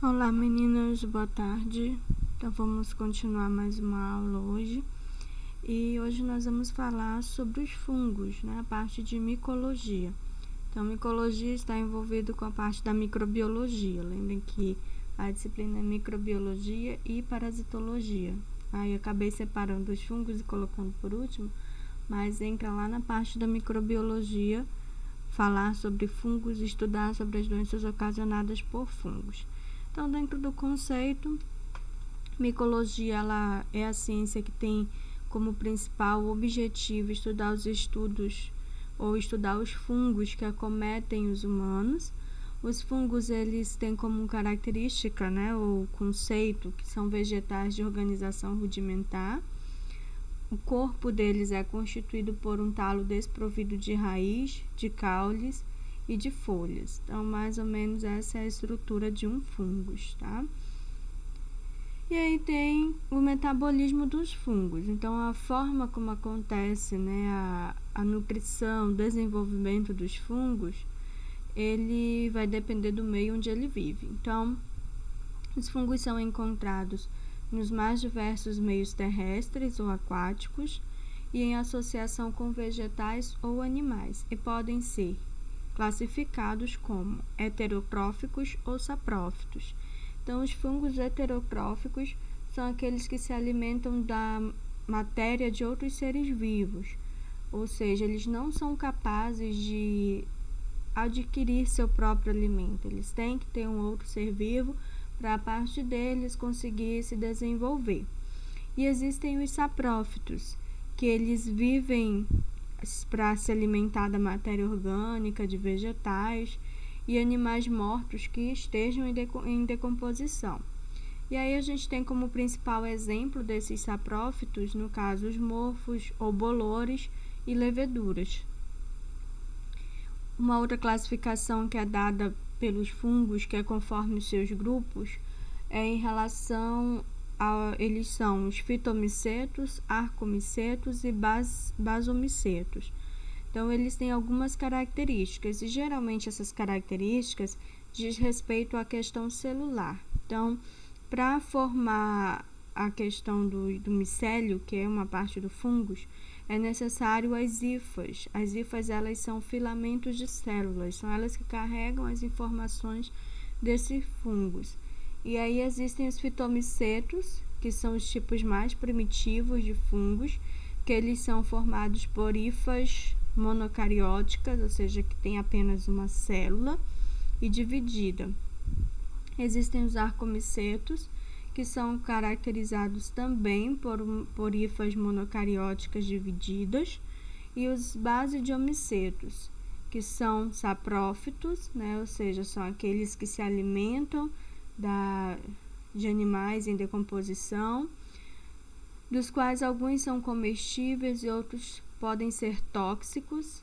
Olá meninas, boa tarde. Então vamos continuar mais uma aula hoje. E hoje nós vamos falar sobre os fungos, né? A parte de micologia. Então, micologia está envolvido com a parte da microbiologia. Lembrem que a disciplina é microbiologia e parasitologia. Aí acabei separando os fungos e colocando por último, mas entra lá na parte da microbiologia, falar sobre fungos, estudar sobre as doenças ocasionadas por fungos. Então, dentro do conceito, micologia ela é a ciência que tem como principal objetivo estudar os estudos ou estudar os fungos que acometem os humanos. Os fungos eles têm como característica, né, ou conceito, que são vegetais de organização rudimentar. O corpo deles é constituído por um talo desprovido de raiz, de caules e de folhas. Então, mais ou menos essa é a estrutura de um fungos, tá? E aí tem o metabolismo dos fungos. Então, a forma como acontece, né, a nutrição, o desenvolvimento dos fungos, ele vai depender do meio onde ele vive. Então, os fungos são encontrados nos mais diversos meios terrestres ou aquáticos e em associação com vegetais ou animais, e podem ser classificados como heterotróficos ou saprófitos. Então, os fungos heterotróficos são aqueles que se alimentam da matéria de outros seres vivos, ou seja, eles não são capazes de adquirir seu próprio alimento, eles têm que ter um outro ser vivo para a parte deles conseguir se desenvolver. E existem os saprófitos, que eles vivem para se alimentar da matéria orgânica, de vegetais e animais mortos que estejam em decomposição. E aí a gente tem como principal exemplo desses saprófitos, no caso, os morfos ou bolores e leveduras. Uma outra classificação que é dada pelos fungos, que é conforme os seus grupos, é em relação eles são os fitomicetos, arcomicetos e basomicetos. Então, eles têm algumas características e geralmente essas características diz respeito à questão celular. Então, para formar a questão do micélio, que é uma parte do fungos, é necessário as hifas. As hifas, elas são filamentos de células, são elas que carregam as informações desses fungos. E aí existem os fitomicetos, que são os tipos mais primitivos de fungos, que eles são formados por hifas monocarióticas, ou seja, que tem apenas uma célula e dividida. Existem os arcomicetos, que são caracterizados também por hifas monocarióticas divididas, e os basidiomicetos, que são saprófitos, né, ou seja, são aqueles que se alimentam de animais em decomposição, dos quais alguns são comestíveis e outros podem ser tóxicos.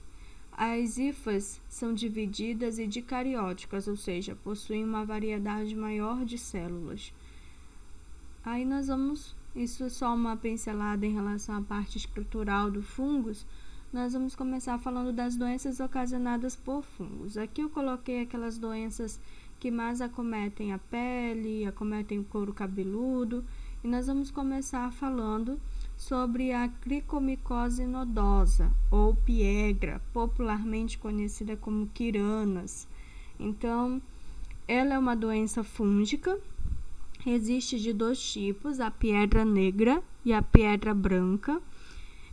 As hifas são divididas e dicarióticas, ou seja, possuem uma variedade maior de células. Aí nós vamos, isso é só uma pincelada em relação à parte estrutural do fungos. Nós vamos começar falando das doenças ocasionadas por fungos. Aqui eu coloquei aquelas doenças que mais acometem a pele, acometem o couro cabeludo, e nós vamos começar falando sobre a cricomicose nodosa, ou piegra, popularmente conhecida como quiranas. Então, ela é uma doença fúngica, existe de dois tipos, a piedra negra e a piedra branca.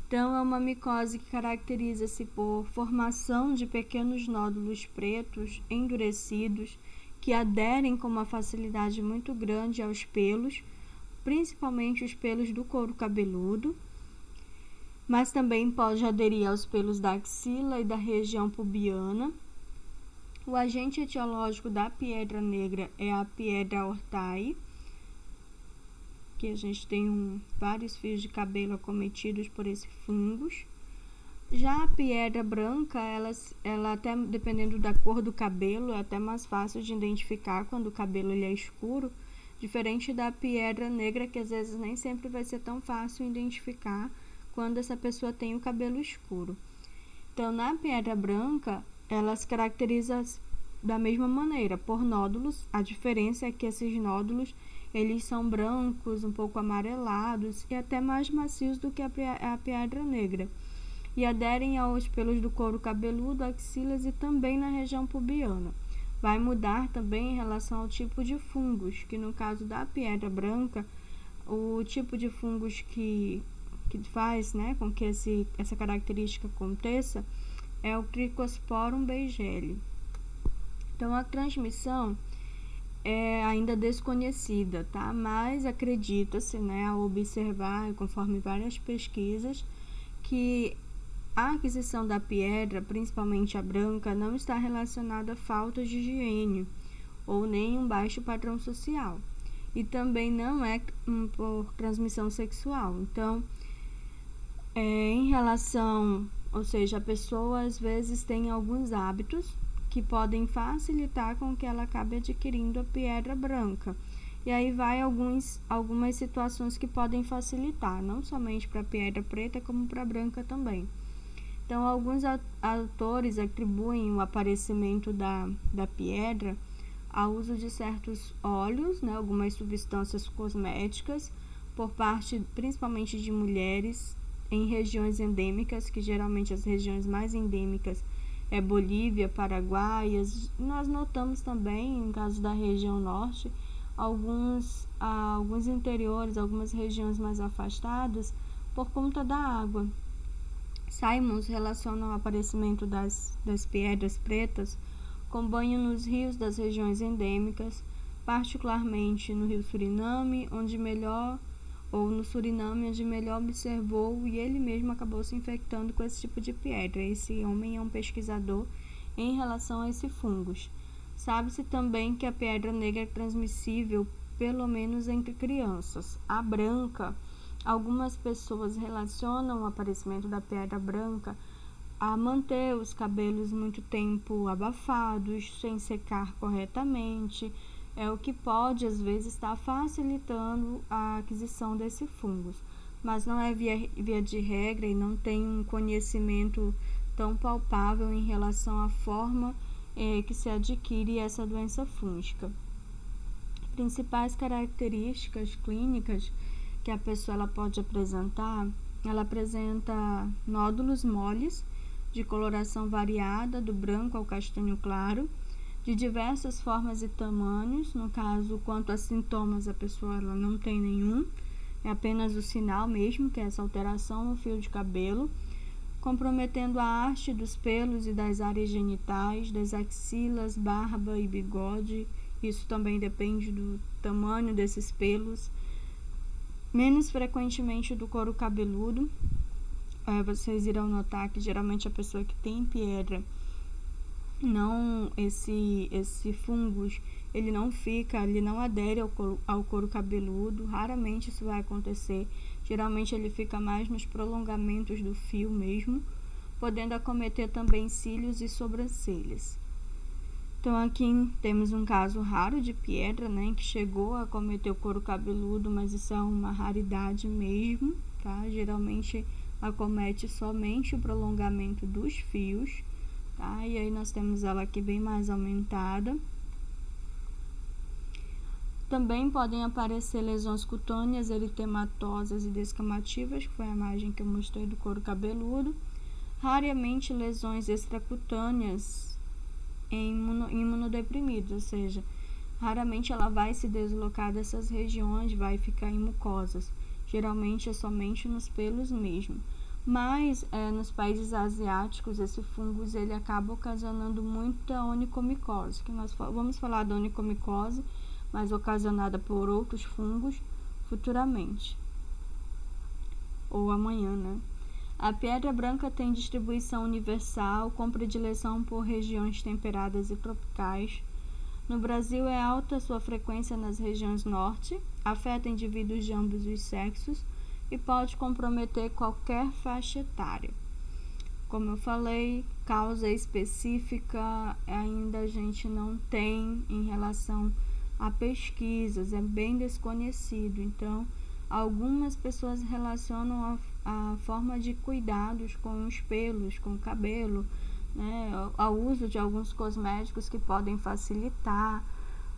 Então, é uma micose que caracteriza-se por formação de pequenos nódulos pretos endurecidos que aderem com uma facilidade muito grande aos pelos, principalmente os pelos do couro cabeludo, mas também pode aderir aos pelos da axila e da região pubiana. O agente etiológico da piedra negra é a piedra hortae, que a gente tem vários fios de cabelo acometidos por esse fungos. Já a piedra branca, ela até dependendo da cor do cabelo, é até mais fácil de identificar quando o cabelo ele é escuro, diferente da piedra negra, que às vezes nem sempre vai ser tão fácil identificar quando essa pessoa tem o cabelo escuro. Então, na piedra branca, ela se caracteriza da mesma maneira, por nódulos. A diferença é que esses nódulos eles são brancos, um pouco amarelados e até mais macios do que a pedra negra, e aderem aos pelos do couro cabeludo, axilas e também na região pubiana. Vai mudar também em relação ao tipo de fungos, que no caso da pedra branca, o tipo de fungos que faz, né, com que essa característica aconteça é o Trichosporum beigeli. Então, a transmissão é ainda desconhecida, tá? Mas acredita-se, né, ao observar, conforme várias pesquisas, que a aquisição da pedra, principalmente a branca, não está relacionada a falta de higiene ou nem um baixo padrão social. E também não é por transmissão sexual. Então, em relação, ou seja, a pessoa às vezes tem alguns hábitos que podem facilitar com que ela acabe adquirindo a pedra branca. E aí vai algumas situações que podem facilitar, não somente para a pedra preta, como para a branca também. Então, alguns autores atribuem o aparecimento da pedra ao uso de certos óleos, né, algumas substâncias cosméticas, por parte principalmente de mulheres em regiões endêmicas, que geralmente as regiões mais endêmicas é Bolívia, Paraguai. Nós notamos também, em caso da região norte, alguns interiores, algumas regiões mais afastadas, por conta da água. Simons relaciona o aparecimento das pedras pretas com banho nos rios das regiões endêmicas, particularmente no rio Suriname, onde melhor observou, e ele mesmo acabou se infectando com esse tipo de pedra. Esse homem é um pesquisador em relação a esse fungos. Sabe-se também que a pedra negra é transmissível, pelo menos entre crianças. A branca, algumas pessoas relacionam o aparecimento da pedra branca a manter os cabelos muito tempo abafados, sem secar corretamente, é o que pode às vezes estar facilitando a aquisição desse fungos, mas não é via de regra e não tem um conhecimento tão palpável em relação à forma que se adquire essa doença fúngica. Principais características clínicas que a pessoa ela pode apresentar, ela apresenta nódulos moles de coloração variada, do branco ao castanho claro, de diversas formas e tamanhos. No caso, quanto a sintomas, a pessoa ela não tem nenhum, é apenas o sinal mesmo, que é essa alteração no fio de cabelo, comprometendo a haste dos pelos e das áreas genitais, das axilas, barba e bigode. Isso também depende do tamanho desses pelos. Menos frequentemente do couro cabeludo. Vocês irão notar que geralmente a pessoa que tem pedra, não, esse fungos, ele não adere ao couro cabeludo. Raramente isso vai acontecer. Geralmente ele fica mais nos prolongamentos do fio mesmo, podendo acometer também cílios e sobrancelhas. Então, aqui temos um caso raro de pedra, né, que chegou a acometer o couro cabeludo, mas isso é uma raridade mesmo, tá? Geralmente acomete somente o prolongamento dos fios, tá? E aí nós temos ela aqui bem mais aumentada. Também podem aparecer lesões cutâneas, eritematosas e descamativas, que foi a imagem que eu mostrei do couro cabeludo. Raramente lesões extracutâneas em imunodeprimidos, ou seja, raramente ela vai se deslocar dessas regiões, vai ficar em mucosas. Geralmente é somente nos pelos mesmo. Mas nos países asiáticos, esse fungos ele acaba ocasionando muita onicomicose, que nós vamos falar da onicomicose, mas ocasionada por outros fungos futuramente, ou amanhã, né? A pedra branca tem distribuição universal, com predileção por regiões temperadas e tropicais. No Brasil é alta sua frequência nas regiões norte, afeta indivíduos de ambos os sexos e pode comprometer qualquer faixa etária. Como eu falei, causa específica ainda a gente não tem em relação a pesquisas, é bem desconhecido. Então, algumas pessoas relacionam a forma de cuidados com os pelos, com o cabelo, né, ao uso de alguns cosméticos que podem facilitar,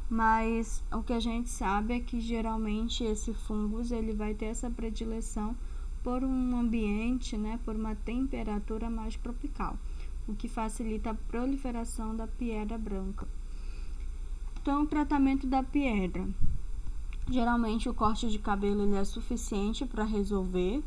mas o que a gente sabe é que geralmente esse fungus ele vai ter essa predileção por um ambiente, né, por uma temperatura mais tropical, o que facilita a proliferação da piedra branca. Então, o tratamento da piedra. Geralmente o corte de cabelo ele é suficiente para resolver.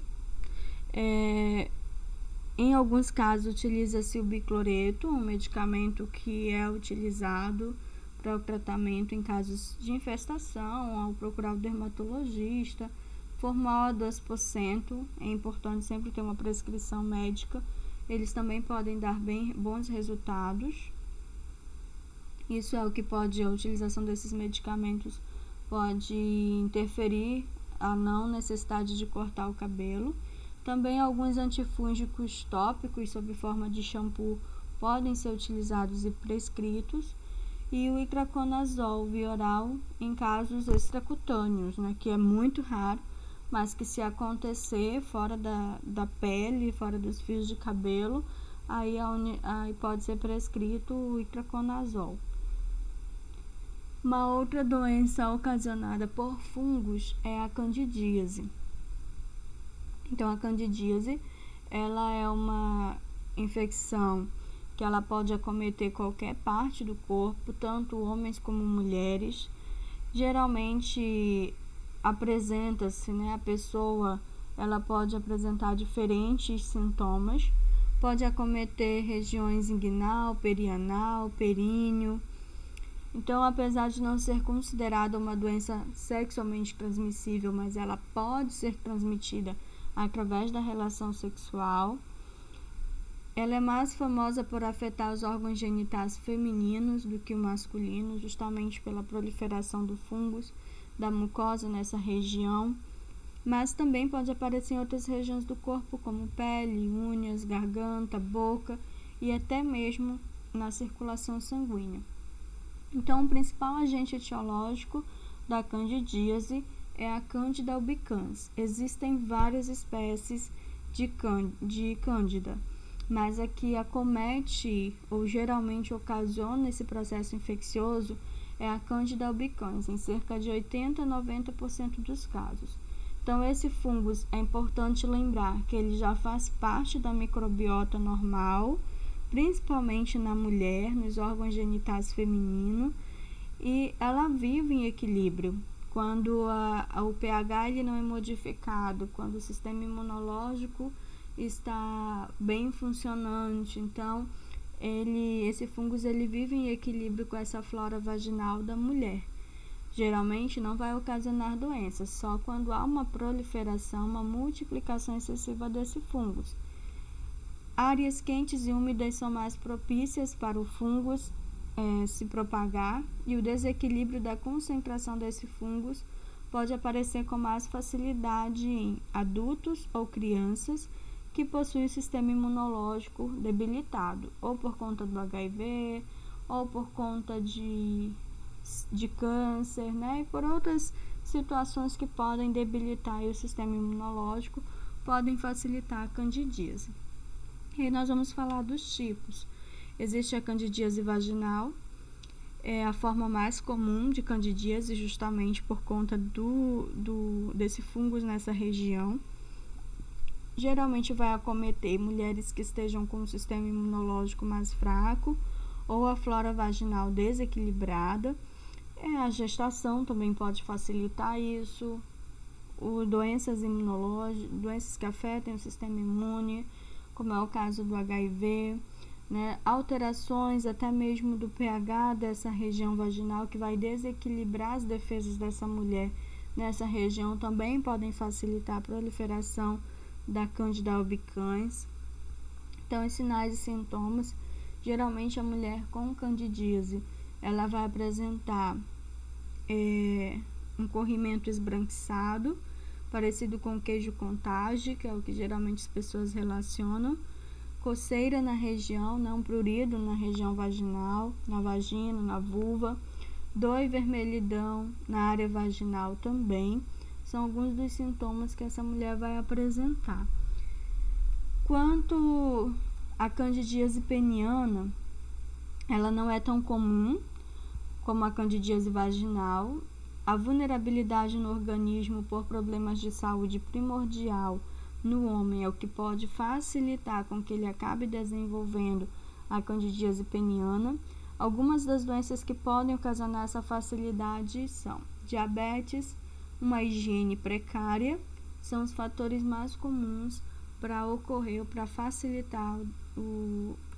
Em alguns casos utiliza-se o bicloreto, um medicamento que é utilizado para o tratamento em casos de infestação, ao procurar o dermatologista. Formol a 2%, é importante sempre ter uma prescrição médica. Eles também podem dar bons resultados. Isso é o que pode, a utilização desses medicamentos pode interferir a não necessidade de cortar o cabelo. Também alguns antifúngicos tópicos sob forma de shampoo podem ser utilizados e prescritos. E o itraconazol via oral em casos extracutâneos, né, que é muito raro, mas que se acontecer fora da pele, fora dos fios de cabelo, aí pode ser prescrito o itraconazol. Uma outra doença ocasionada por fungos é a candidíase. Então, a candidíase, ela é uma infecção que ela pode acometer qualquer parte do corpo, tanto homens como mulheres. Geralmente apresenta-se, né, a pessoa ela pode apresentar diferentes sintomas, pode acometer regiões inguinal, perianal, períneo. Então, apesar de não ser considerada uma doença sexualmente transmissível, mas ela pode ser transmitida através da relação sexual. Ela é mais famosa por afetar os órgãos genitais femininos do que o masculino, justamente pela proliferação do fungos da mucosa nessa região, mas também pode aparecer em outras regiões do corpo, como pele, unhas, garganta, boca e até mesmo na circulação sanguínea. Então, o principal agente etiológico da candidíase é a Candida albicans. Existem várias espécies de cândida, mas a que acomete ou geralmente ocasiona esse processo infeccioso é a Candida albicans, em cerca de 80 a 90% dos casos. Então, esse fungos é importante lembrar que ele já faz parte da microbiota normal, principalmente na mulher, nos órgãos genitais femininos, e ela vive em equilíbrio. Quando o pH ele não é modificado, quando o sistema imunológico está bem funcionante, então esse fungos ele vive em equilíbrio com essa flora vaginal da mulher. Geralmente não vai ocasionar doenças, só quando há uma proliferação, uma multiplicação excessiva desse fungos. Áreas quentes e úmidas são mais propícias para o fungos se propagar, e o desequilíbrio da concentração desse fungos pode aparecer com mais facilidade em adultos ou crianças que possuem o sistema imunológico debilitado, ou por conta do HIV, ou por conta de câncer, né? E por outras situações que podem debilitar o sistema imunológico, podem facilitar a candidíase. E nós vamos falar dos tipos. Existe a candidíase vaginal, é a forma mais comum de candidíase, justamente por conta desse fungos nessa região. Geralmente vai acometer mulheres que estejam com o sistema imunológico mais fraco ou a flora vaginal desequilibrada. A gestação também pode facilitar isso. Doenças imunológicas, doenças que afetam o sistema imune, como é o caso do HIV, né? Alterações até mesmo do pH dessa região vaginal, que vai desequilibrar as defesas dessa mulher nessa região, também podem facilitar a proliferação da Candida albicans. Então, os sinais e sintomas, geralmente a mulher com candidíase, ela vai apresentar um corrimento esbranquiçado, parecido com queijo contágio, que é o que geralmente as pessoas relacionam, coceira na região, não prurido na região vaginal, na vagina, na vulva, dor e vermelhidão na área vaginal também, são alguns dos sintomas que essa mulher vai apresentar. Quanto A candidíase peniana, ela não é tão comum como a candidíase vaginal. A vulnerabilidade no organismo por problemas de saúde primordial no homem é o que pode facilitar com que ele acabe desenvolvendo a candidíase peniana. Algumas das doenças que podem ocasionar essa facilidade são diabetes, uma higiene precária, são os fatores mais comuns para ocorrer ou para facilitar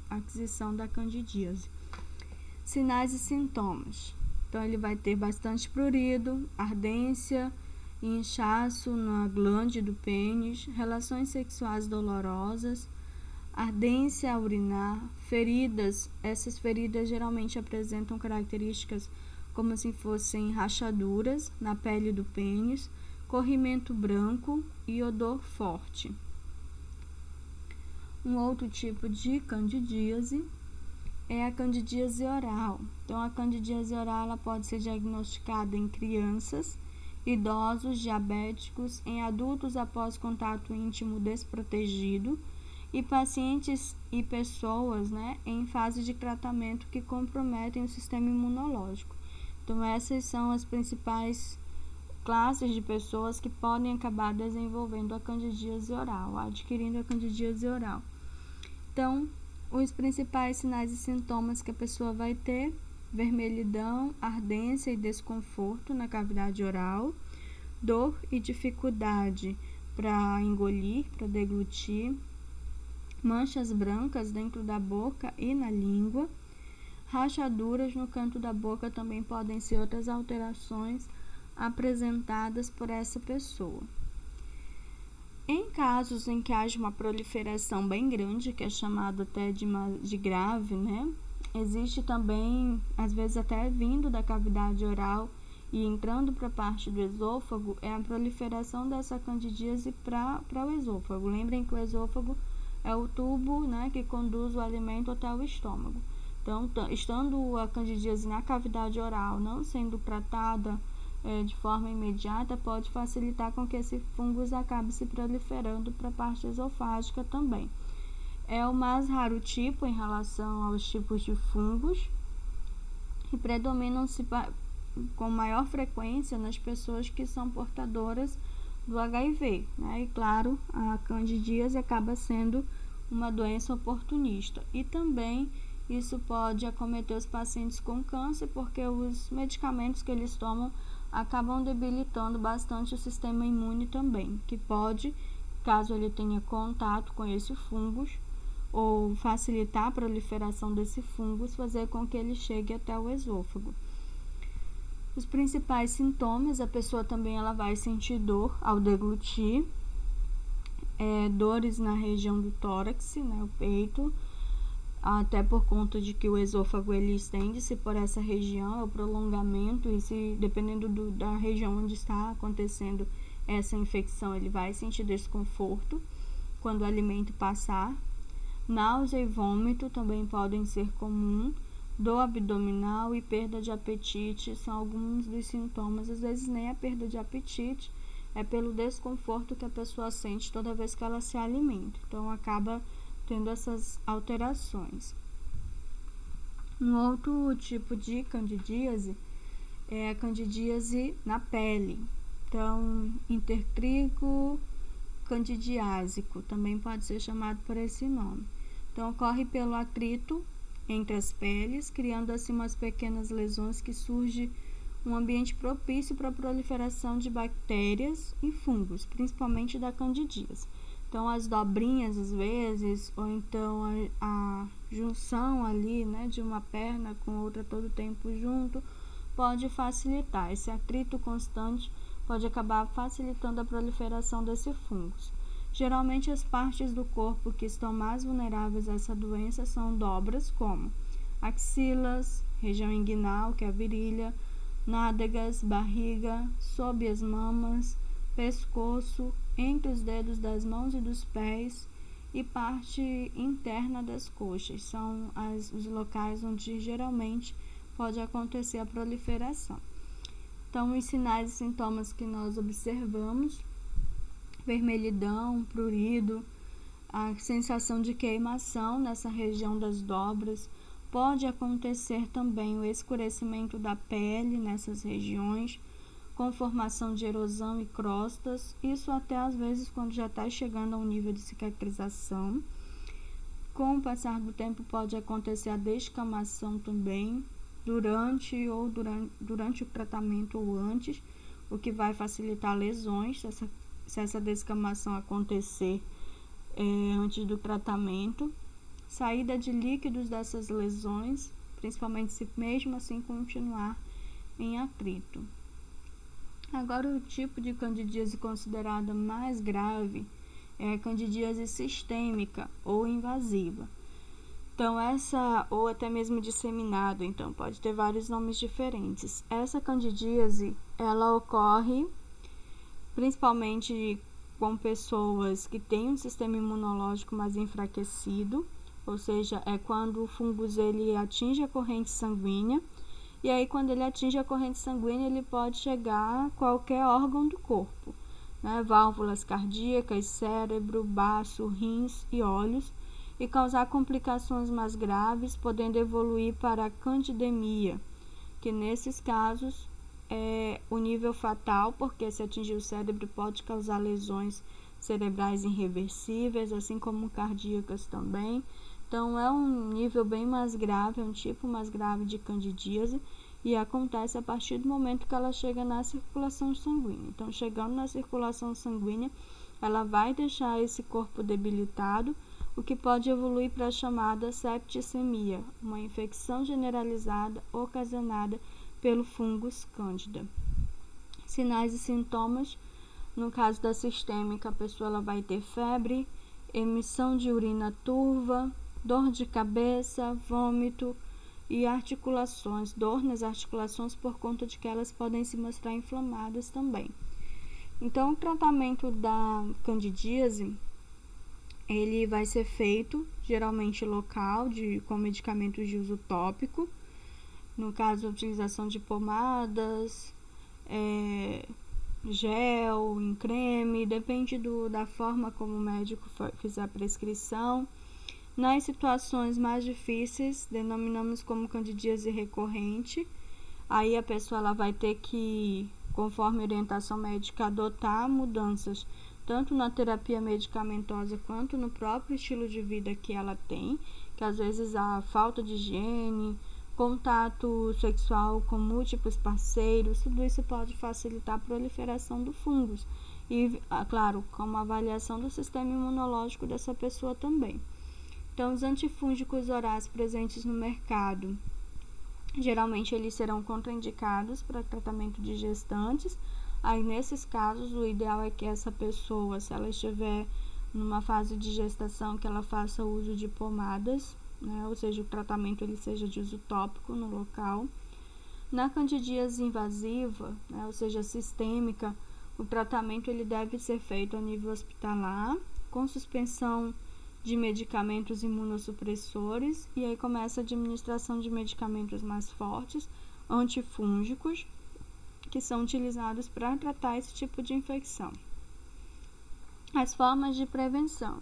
a aquisição da candidíase. Sinais e sintomas. Então, ele vai ter bastante prurido, ardência e inchaço na glande do pênis, relações sexuais dolorosas, ardência a urinar, feridas. Essas feridas geralmente apresentam características como se fossem rachaduras na pele do pênis, corrimento branco e odor forte. Um outro tipo de candidíase é a candidíase oral. Então, a candidíase oral ela pode ser diagnosticada em crianças, idosos, diabéticos, em adultos após contato íntimo desprotegido e pacientes e pessoas, em fase de tratamento que comprometem o sistema imunológico. Então, essas são as principais classes de pessoas que podem acabar desenvolvendo a candidíase oral, adquirindo a candidíase oral. Então, os principais sinais e sintomas que a pessoa vai ter: vermelhidão, ardência e desconforto na cavidade oral, dor e dificuldade para engolir, para deglutir, manchas brancas dentro da boca e na língua, rachaduras no canto da boca também podem ser outras alterações apresentadas por essa pessoa. Em casos em que haja uma proliferação bem grande, que é chamado até de grave, existe também, às vezes até vindo da cavidade oral e entrando para a parte do esôfago, é a proliferação dessa candidíase para o esôfago. Lembrem que o esôfago é o tubo, que conduz o alimento até o estômago. Então, estando a candidíase na cavidade oral, não sendo tratada de forma imediata, pode facilitar com que esse fungus acabe se proliferando para a parte esofágica também. É o mais raro tipo em relação aos tipos de fungos e predominam-se com maior frequência nas pessoas que são portadoras do HIV, E claro, a candidíase acaba sendo uma doença oportunista e também isso pode acometer os pacientes com câncer, porque os medicamentos que eles tomam acabam debilitando bastante o sistema imune também, que pode, caso ele tenha contato com esse fungus, ou facilitar a proliferação desse fungus, fazer com que ele chegue até o esôfago. Os principais sintomas, a pessoa também ela vai sentir dor ao deglutir, dores na região do tórax, o peito, até por conta de que o esôfago ele estende-se por essa região, é o prolongamento, e se dependendo da região onde está acontecendo essa infecção, ele vai sentir desconforto quando o alimento passar. Náusea e vômito também podem ser comum, dor abdominal e perda de apetite são alguns dos sintomas. Às vezes nem a perda de apetite, é pelo desconforto que a pessoa sente toda vez que ela se alimenta, então acaba tendo essas alterações. Um outro tipo de candidíase é a candidíase na pele. Então, intertrigo candidiásico também pode ser chamado por esse nome. Então, ocorre pelo atrito entre as peles, criando assim umas pequenas lesões que surge um ambiente propício para a proliferação de bactérias e fungos, principalmente da candidíase. Então, as dobrinhas, às vezes, ou então a junção ali, de uma perna com outra todo o tempo junto, pode facilitar. Esse atrito constante pode acabar facilitando a proliferação desse fungos. Geralmente, as partes do corpo que estão mais vulneráveis a essa doença são dobras, como axilas, região inguinal, que é a virilha, nádegas, barriga, sob as mamas, pescoço, entre os dedos das mãos e dos pés e parte interna das coxas. São os locais onde geralmente pode acontecer a proliferação. Então, os sinais e sintomas que nós observamos: vermelhidão, prurido, A sensação de queimação nessa região das dobras. Pode acontecer também o escurecimento da pele nessas regiões, com formação de erosão e crostas, isso até às vezes quando já está chegando a um nível de cicatrização. Com o passar do tempo pode acontecer a descamação também, durante o tratamento ou antes, o que vai facilitar lesões se essa descamação acontecer antes do tratamento. Saída de líquidos dessas lesões, principalmente se mesmo assim continuar em atrito. Agora, o tipo de candidíase considerada mais grave é a candidíase sistêmica ou invasiva. Então, ou até mesmo disseminada, então pode ter vários nomes diferentes. Essa candidíase, ela ocorre principalmente com pessoas que têm um sistema imunológico mais enfraquecido, ou seja, é quando o fungus ele atinge a corrente sanguínea, e aí quando ele atinge a corrente sanguínea ele pode chegar a qualquer órgão do corpo, né? Válvulas cardíacas, cérebro, baço, rins e olhos, e causar complicações mais graves, podendo evoluir para a candidemia, que nesses casos é o nível fatal, porque se atingir o cérebro pode causar lesões cerebrais irreversíveis, assim como cardíacas também. Então, é um nível bem mais grave, é um tipo mais grave de candidíase e acontece a partir do momento que ela chega na circulação sanguínea. Então, chegando na circulação sanguínea, ela vai deixar esse corpo debilitado, o que pode evoluir para a chamada septicemia, uma infecção generalizada ocasionada pelo fungus cândida. Sinais e sintomas: no caso da sistêmica, a pessoa ela vai ter febre, emissão de urina turva, dor de cabeça, vômito e articulações, dor nas articulações por conta de que elas podem se mostrar inflamadas também. Então, o tratamento da candidíase, ele vai ser feito geralmente local, com medicamentos de uso tópico, no caso a utilização de pomadas, gel, em creme, depende da forma como o médico fizer a prescrição. Nas situações mais difíceis, denominamos como candidíase recorrente, aí a pessoa ela vai ter que, conforme orientação médica, adotar mudanças tanto na terapia medicamentosa quanto no próprio estilo de vida que ela tem, que às vezes a falta de higiene, contato sexual com múltiplos parceiros, tudo isso pode facilitar a proliferação do fungus e, claro, com uma avaliação do sistema imunológico dessa pessoa também. Então, os antifúngicos orais presentes no mercado, geralmente eles serão contraindicados para tratamento de gestantes. Aí, nesses casos, o ideal é que essa pessoa, se ela estiver numa fase de gestação, que ela faça uso de pomadas, né? Ou seja, o tratamento ele seja de uso tópico no local. Na candidíase invasiva, né? Ou seja, sistêmica, o tratamento ele deve ser feito a nível hospitalar, com suspensão de medicamentos imunossupressores, e aí começa a administração de medicamentos mais fortes, antifúngicos, que são utilizados para tratar esse tipo de infecção. As formas de prevenção.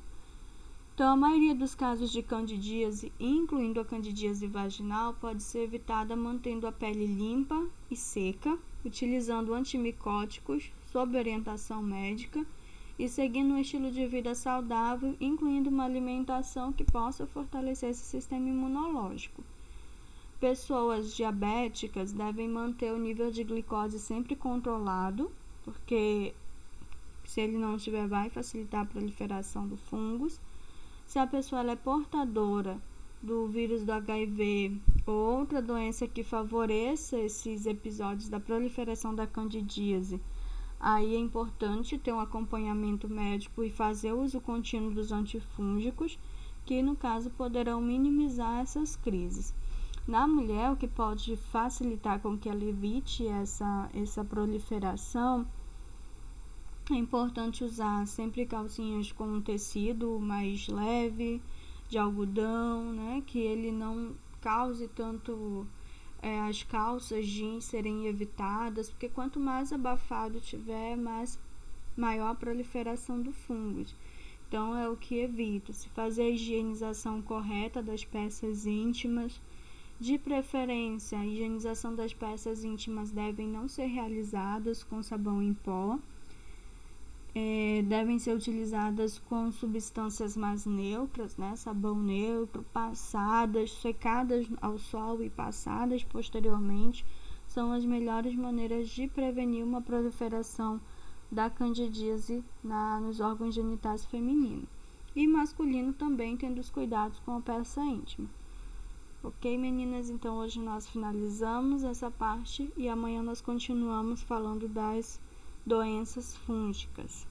Então, a maioria dos casos de candidíase, incluindo a candidíase vaginal, pode ser evitada mantendo a pele limpa e seca, utilizando antimicóticos sob orientação médica e seguindo um estilo de vida saudável, incluindo uma alimentação que possa fortalecer esse sistema imunológico. Pessoas diabéticas devem manter o nível de glicose sempre controlado, porque se ele não tiver, vai facilitar a proliferação do fungus. Se a pessoa ela é portadora do vírus do HIV ou outra doença que favoreça esses episódios da proliferação da candidíase, aí é importante ter um acompanhamento médico e fazer uso contínuo dos antifúngicos, que no caso poderão minimizar essas crises. Na mulher, o que pode facilitar com que ela evite essa proliferação, é importante usar sempre calcinhas com um tecido mais leve, de algodão, né, que ele não cause tanto as calças jeans serem evitadas, porque quanto mais abafado tiver, maior a proliferação do fungus. Então, é o que evito. Se fazer a higienização correta das peças íntimas, de preferência, a higienização das peças íntimas devem não ser realizadas com sabão em pó, devem ser utilizadas com substâncias mais neutras, né? Sabão neutro, passadas, secadas ao sol e passadas posteriormente, são as melhores maneiras de prevenir uma proliferação da candidíase nos órgãos genitais femininos. E masculino também, tendo os cuidados com a peça íntima. Ok, meninas? Então hoje nós finalizamos essa parte e amanhã nós continuamos falando das doenças fúngicas.